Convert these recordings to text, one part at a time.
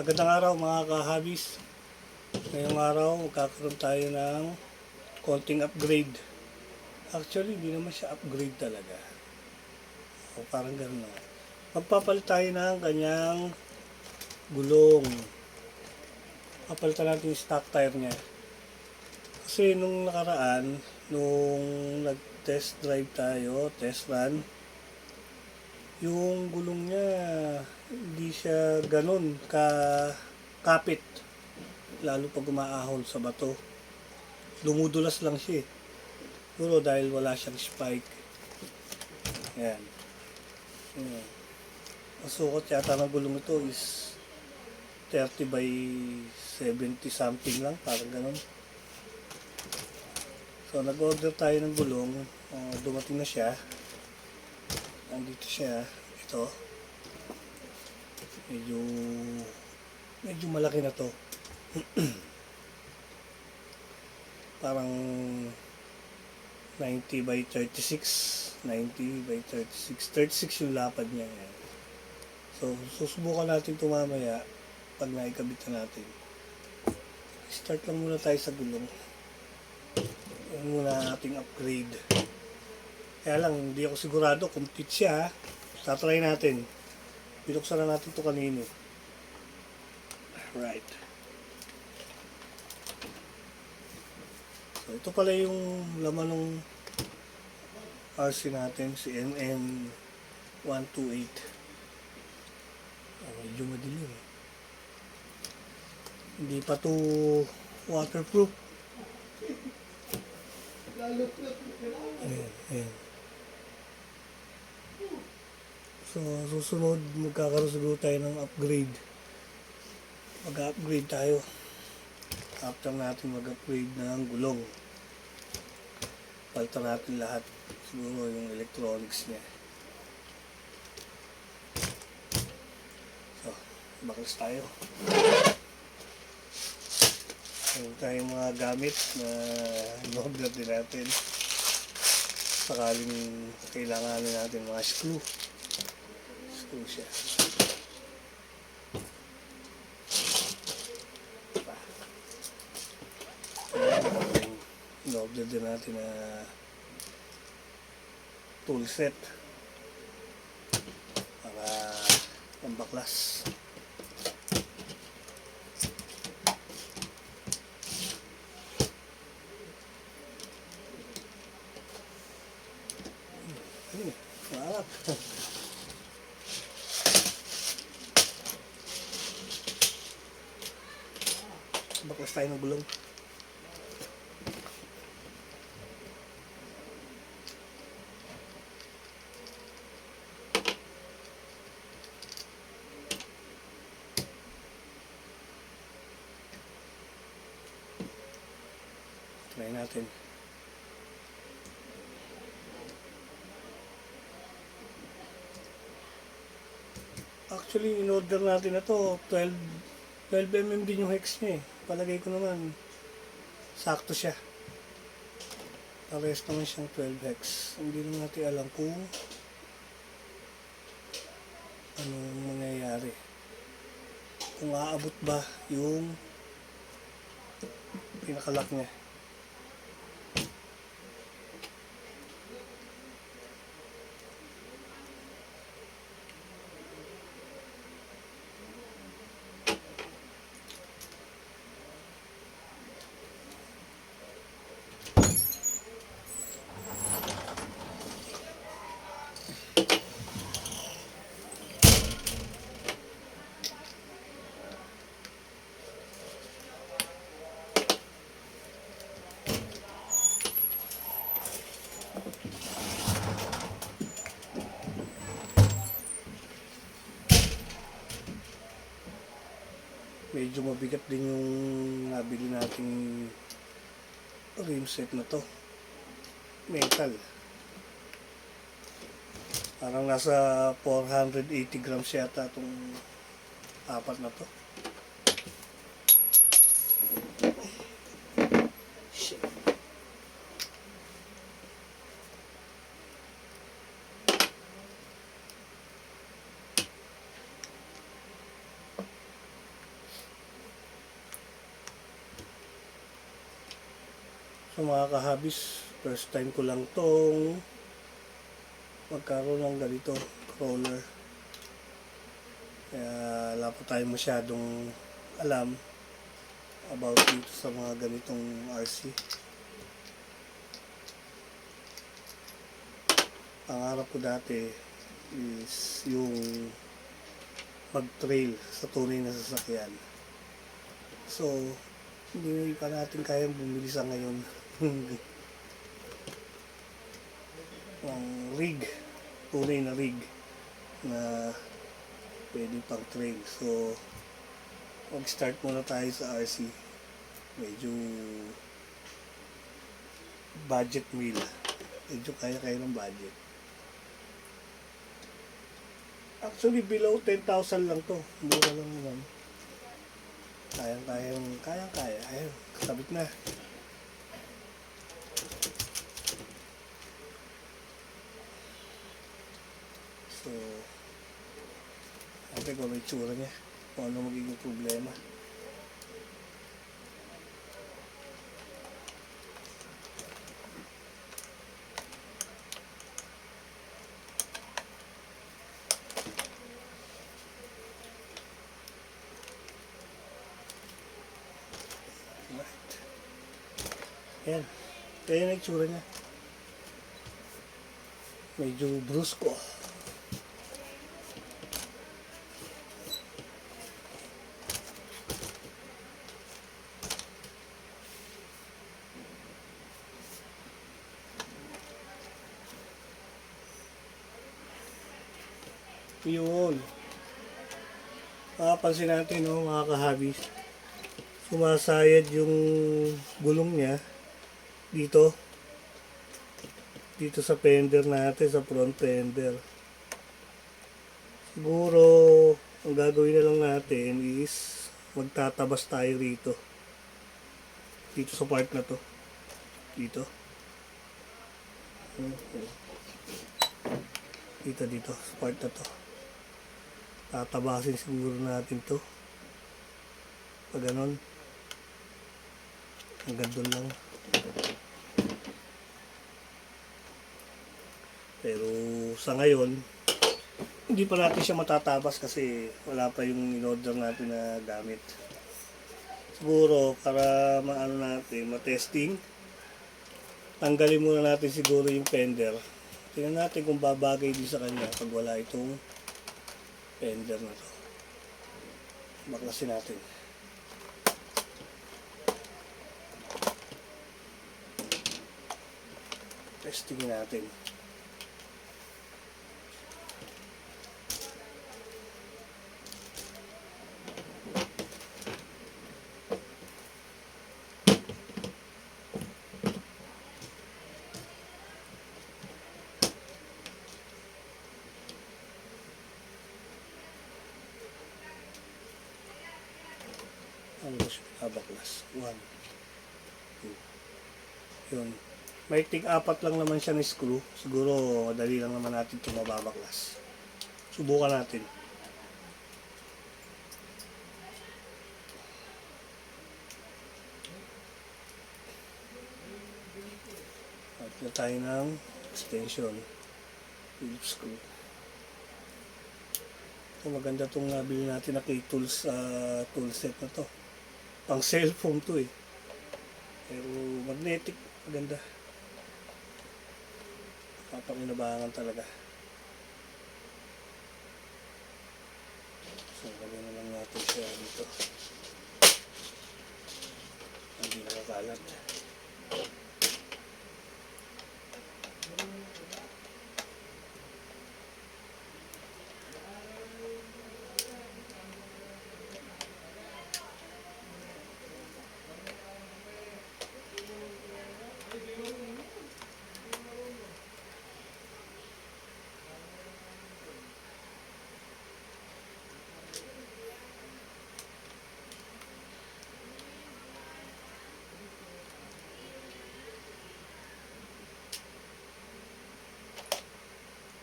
Magandang araw mga kahabis. Ngayong araw magkakaroon tayo ng konting upgrade. Actually, hindi naman siya upgrade talaga. O parang gano'n. Magpapalit tayo ng kanyang gulong. Papalitan natin yung stock tire niya. Kasi nung nakaraan, nung nag-test drive tayo, test run, yung gulong niya hindi siya ganun kapit, lalo pag umaahon sa bato. Dumudulas lang siya. Siguro dahil wala siyang spike. Ayan. Ayan. Ang sukat yata ng gulong ito is 30 by 70 something lang, parang ganun. So nag-order tayo ng gulong, dumating na siya. Nandito siya, ito. Medyo malaki na to. Parang 90 by 36, 90 by 36 yung lapad niya. So susubukan natin ito mamaya pag naikabit na natin. Start lang muna tayo sa gulong. Yan muna ating upgrade. Kaya lang, hindi ako sigurado complete siya. Tatry natin. Binuksan na natin ito kanino. Right. So, ito pala yung laman ng RC natin, si NN128. Medyo madilim. Hindi pa ito waterproof. Ayan. So, susunod, magkakaroon siguro tayo ng upgrade. Mag-upgrade tayo. After natin mag-upgrade ng gulong. Palitan natin lahat. Siguro yung electronics niya. So, baklas tayo. Meron tayong mga gamit na in-order din natin. Sakaling kailangan natin mga screw siya. In-order din natin na tool set para pambaklas. Marap. Baklas tayo ng gulong. Try natin. Actually, in-order natin na to 12 mm din yung hex niya eh. Palagay ko naman sakto siya. Parehas naman siyang 12 hex. Hindi naman natin alam kung anong mangyayari. Kung aabot ba yung pinakalak niya. Medyo mabigat din yung nabili nating rim set na to. Metal. Parang nasa 480 grams yata itong apat na to. So mga kahabis, first time ko lang tong magkaroon ng ganito, crawler. Kaya wala pa tayo masyadong alam about dito sa mga ganitong RC. Pangarap ko dati is yung mag-trail sa tunay na sasakyan. So, hindi pa natin kayang bumili sa ngayon ng rig, tunay na rig na pwede pang trail. So, mag-start muna tayo sa RC. Medyo budget meal. Medyo kaya-kaya ng budget. Actually, below 10,000 lang to. Mura lang naman. Kayang-kaya. Ayun, kasabit na. So, natin kung ano itsura niya. Kung ano magiging problema. Ayan. Kaya na itsura niya. Medyo brusko. Yun. Makapansin natin, no, mga kahabis. Sumasayad yung gulong niya dito sa fender natin, sa front fender. Siguro ang gagawin na lang natin is magtatabas tayo dito sa part na to, dito sa part na to. Tatabasin siguro natin to pag ganon, hanggang doon lang. Pero sa ngayon, hindi pa natin siya matatabas kasi wala pa yung in-order natin na gamit. Siguro para maano natin, matesting, tanggalin muna natin siguro yung fender. Tingnan natin kung babagay din sa kanya pag wala itong fender na to. Baklasin natin. Testing natin. Ano ba siya? Abaklas. 1, 2. Yun. May tig-4 lang naman siya ng screw. Siguro madali lang naman natin ito mababaklas. Subukan natin. At na tayo ng extension. Phillips screw. So, maganda itong nabili natin na K-Tools tool set na to. Pang cellphone to eh. Pero magnetic. Maganda. Papakinabangan talaga. So, lagyan na lang natin siya dito. Hindi nakakalat.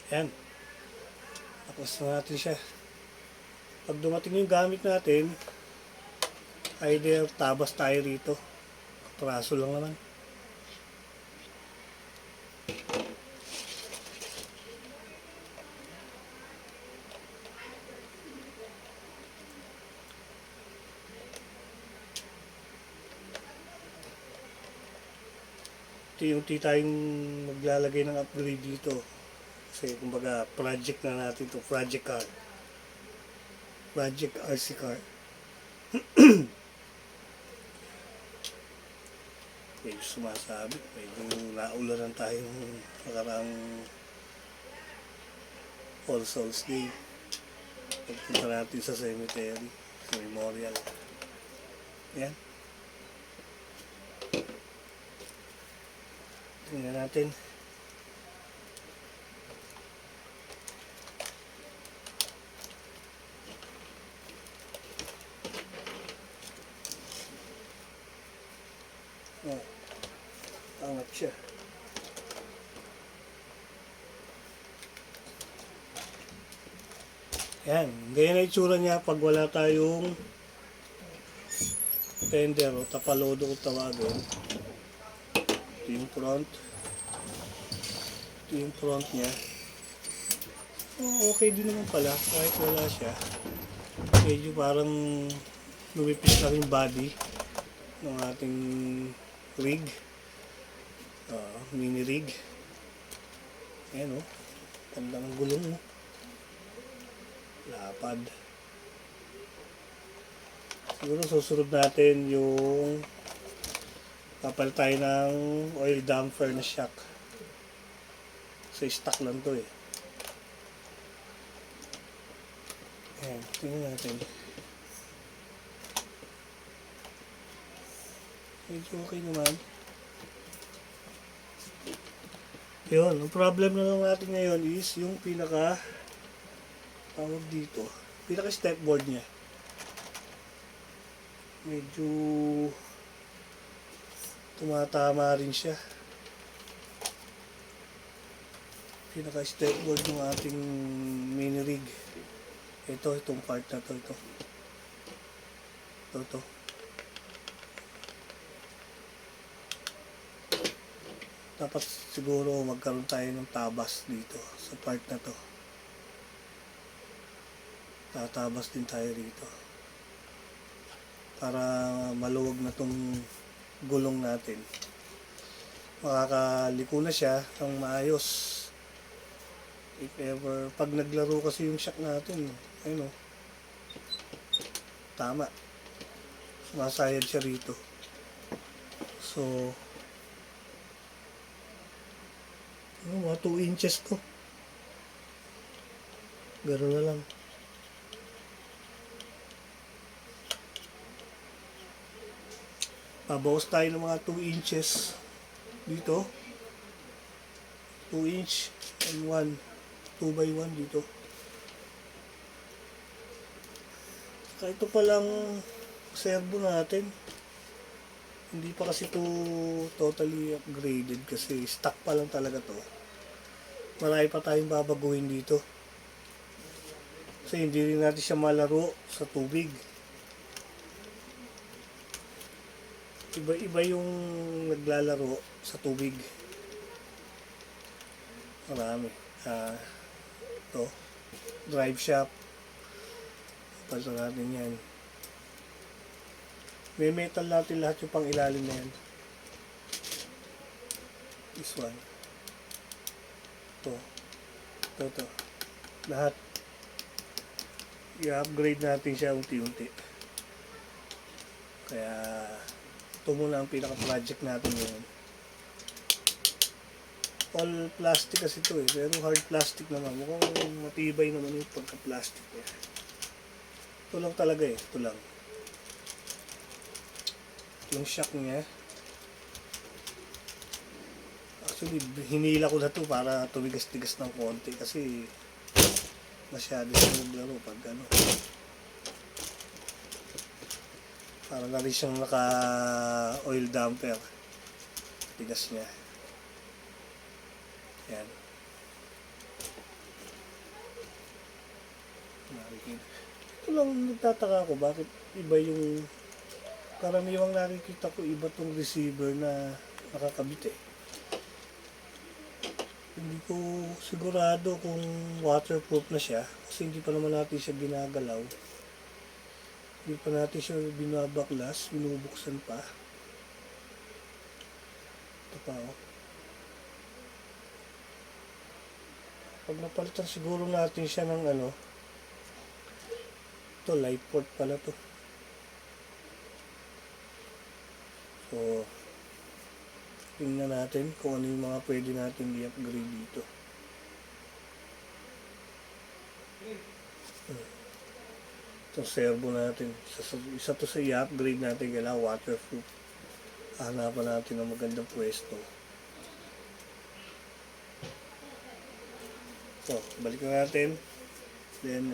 Yan. Tapos na natin siya. Pag dumating yung gamit natin, either tabas tayo rito. Traso lang naman. unti-unti tayong maglalagay ng upgrade dito. Kasi kumbaga project na natin to, project car. Project RC car. Medyo sumasabi, medyo naulanan tayo ng nakaraang All Souls Day. Pagpunta natin sa cemetery, sa memorial. Yan. Tingnan natin. Oh, angat siya. Yan, ganyan na itsura niya pag wala tayong fender o tapalodo kung tawagin. Ito yung front. Ito yung front niya. Oh, okay din naman pala kahit wala siya. Medyo parang lumipis na rin body ng ating rig. Mini rig. Ayan o. Ganda ng gulong o. Lapad. Siguro susunod natin yung kapal tayo ng oil damper na shock. Sa stock lang to eh. Ayan, tingnan natin. Medyo okay naman. Yun, ang problem na lang natin ngayon is yung pinaka tawag dito, pinaka stepboard niya. Medyo tumatama rin siya. Pinaka stepboard ng ating mini rig. Itong part na to, ito. Dapat siguro magkaroon tayo ng tabas dito sa part na to. Tatabas din tayo rito para maluwag na tong gulong natin. Makakaliko na siya ng maayos. If ever, pag naglaro kasi yung shock natin, ayun o, tama, sumasayad siya rito. So mga 2 inches to. Gano'n na lang. Pabawas tayo ng mga 2 inches dito. 2 inch and 2 by 1 dito. Saka ito palang servo natin. Hindi pa kasi ito totally upgraded kasi stock pa lang talaga to. Marami pa tayong babaguhin dito. Kasi hindi rin natin siya malaro sa tubig. Iba-iba yung naglalaro sa tubig. Marami. Ito, drive shaft. Pasa natin yan. May metal natin lahat yung pang ilalim na yan. This one. Ito. Lahat. I-upgrade natin siya unti-unti. Kaya ito muna ang pinaka-project natin ngayon. All plastic kasi ito eh. Pero hard plastic naman. Mukhang matibay naman yung pagka-plastic niya. Ito lang talaga eh. Ito lang. Yung shock niya. Actually, hinila ko na ito para tumigas-tigas ng konti kasi masyado siya naglaro pag ano. Para na rin siyang naka oil damper. Tigas niya. Yan. Ito lang nagtataka ko bakit iba yung karaniwang nakikita ko iba tong receiver na nakakabit eh. Hindi ko sigurado kung waterproof na siya kasi hindi pa naman natin siya ginagalaw. Hindi pa natin siya binabaklas, binubuksan pa. Ito pa oh. Pag napalitan siguro natin siya ng ano, ito light port pala to. So, tingnan natin kung ano yung mga pwede natin i-upgrade dito. Itong servo natin, isa to sa i-upgrade natin, kailangan waterproof. Hanapan natin ng magandang pwesto. So, balikan natin. Then,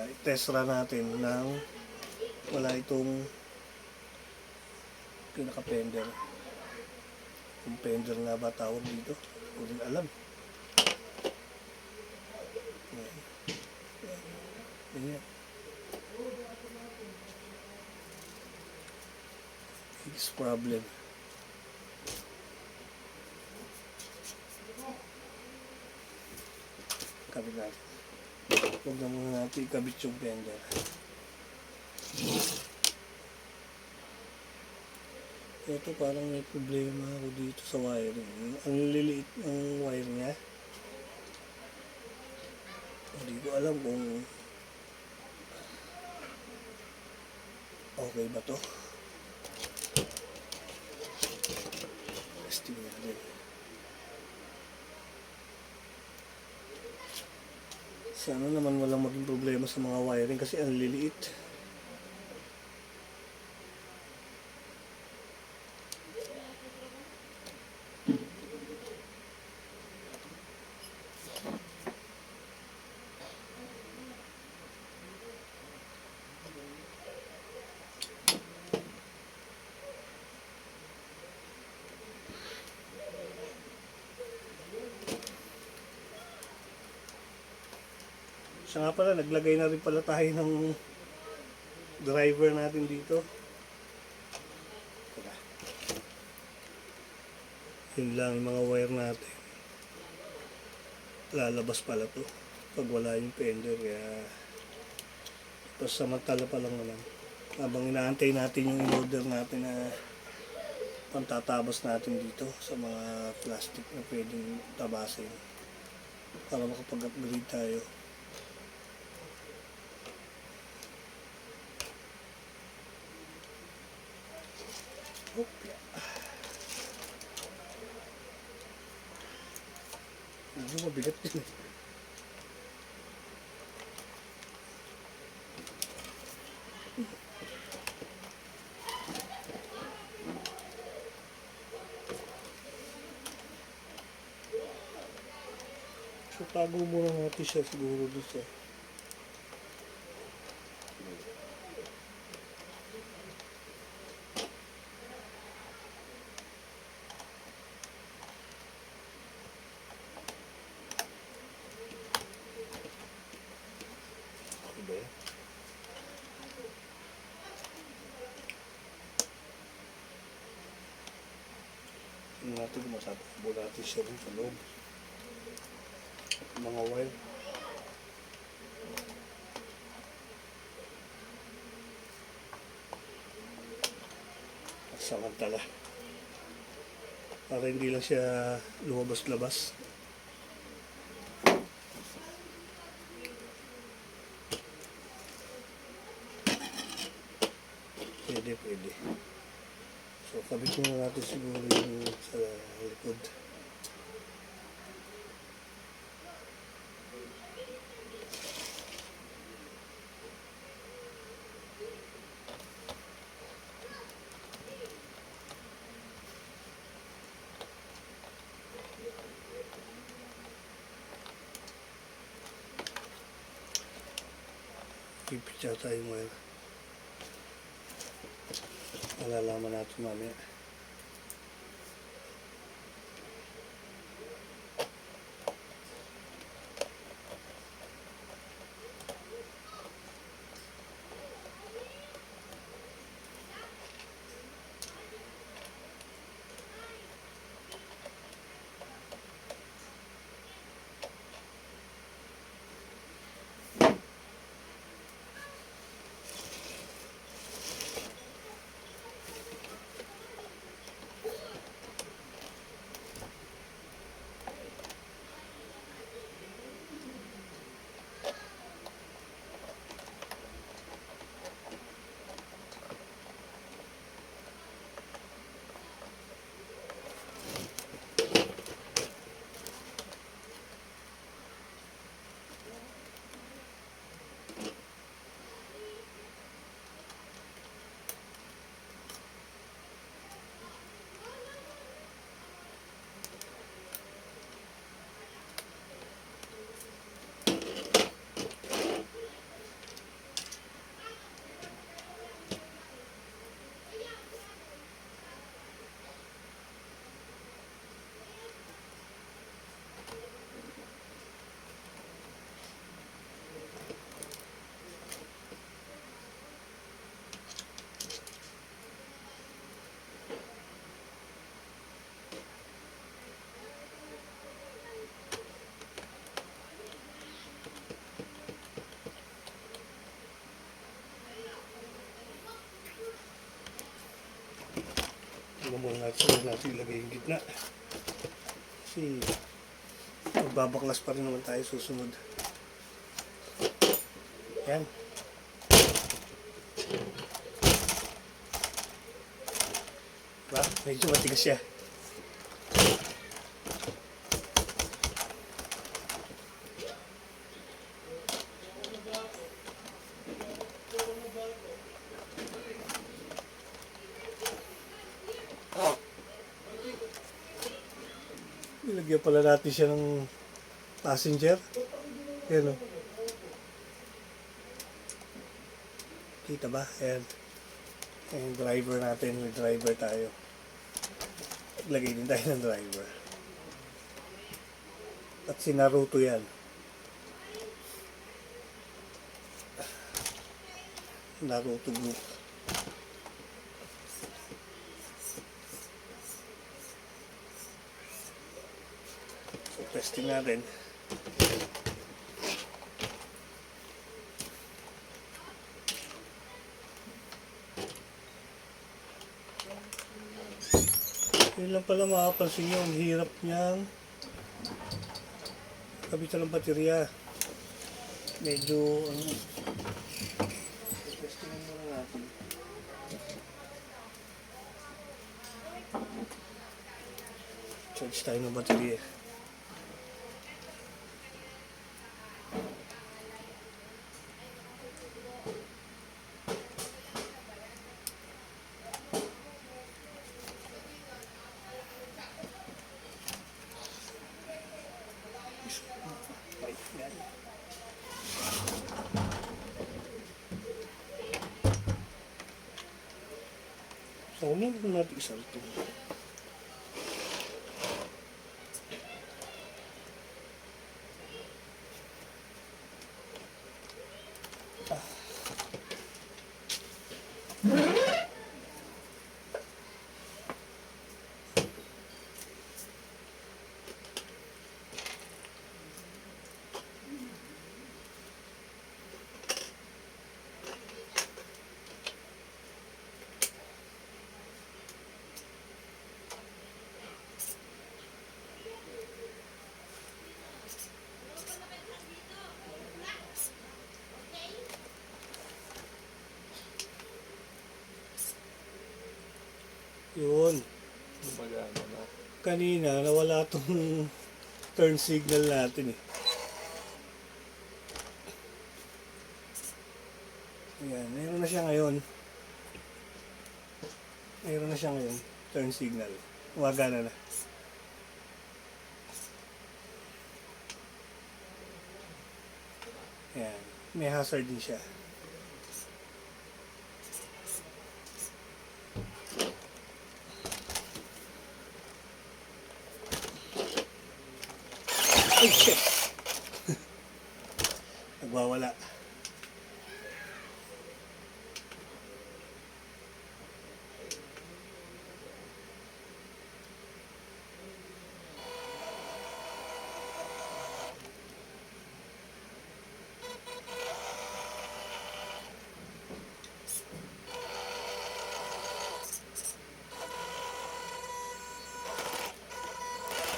i-test run natin ng wala itong pinaka-fender. Kung fender nga ba tawag dito, hindi rin alam. Ayan. Biggest problem. Kabit natin. Huwag na muna natin ikabit yung fender. Ito parang may problema ako dito sa wiring. Ang liliit ang wire niya. Hindi ko alam kung okay ba to. Testing natin. Sana naman walang maging problema sa mga wiring kasi ang liliit. Siya nga pala, naglagay na rin pala tayo ng driver natin dito. Yun lang yung mga wire natin. Lalabas pala to pag wala yung fender, kaya pasamantala pa lang naman. Habang inaantay natin yung in-order natin na pantatabas natin dito sa mga plastic na pwedeng tabasin para makapag-upgrade tayo. Medyo mabigat din eh. So tago muna natin siya siguro doon sa natin masatakbo natin siya rin sa loob. Mga wire. At samantala. Para hindi lang siya lumabas-labas. Pwede. So, kabit muna natin siguro yung sa likod. Ipit yata yung wire. Malalaman natin mamaya. natin ilagay yung gitna. Kasi magbabaklas pa rin naman tayo susunod. Yan. Diba? Medyo matigas siya. Ilagyan pala natin siya ng passenger. Ayan o. Kita ba? Ayan. Ayan yung driver natin. May driver tayo. Lagay din tayo ng driver. At si Naruto yan. Naruto group. So, testing natin. Yun lang pala makapansin nyo, ang hirap niyang kabitan ng baterya. Medyo, testingan muna natin. Charge tayo ng baterya. So, ulit natin isang ito. Yun. Kanina, nawala tong turn signal natin eh. Ayan, meron na siya ngayon. Meron na siya ngayon, turn signal. Gumagana na. Ayan, may hazard din siya. Ay, shit! Nagwawala.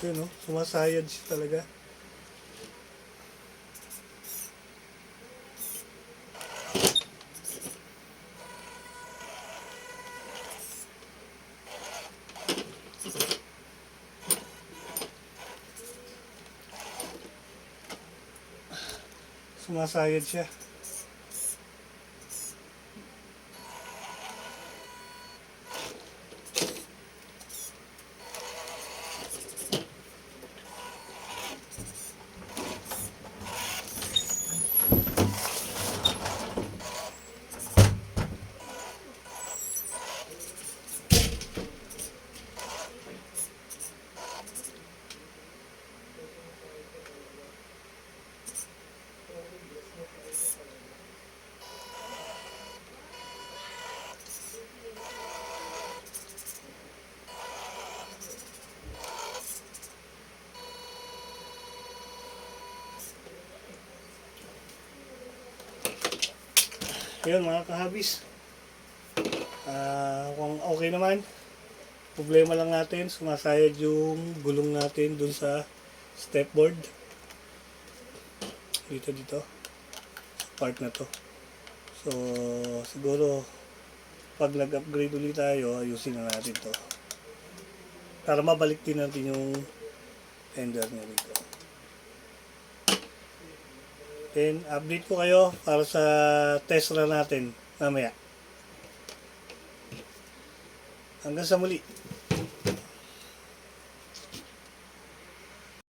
Yun, no? Sumasayad siya talaga. Sumasayad siya. Yun mga kahabis, kung okay naman, Problema lang natin, sumasayad yung gulong natin dun sa stepboard. Dito. Sa part na to. So, siguro, pag nag-upgrade ulit tayo, ayusin na natin to. Para mabalik din natin yung fender niya dito. Then, update ko kayo para sa test run natin mamaya. Hanggang sa muli.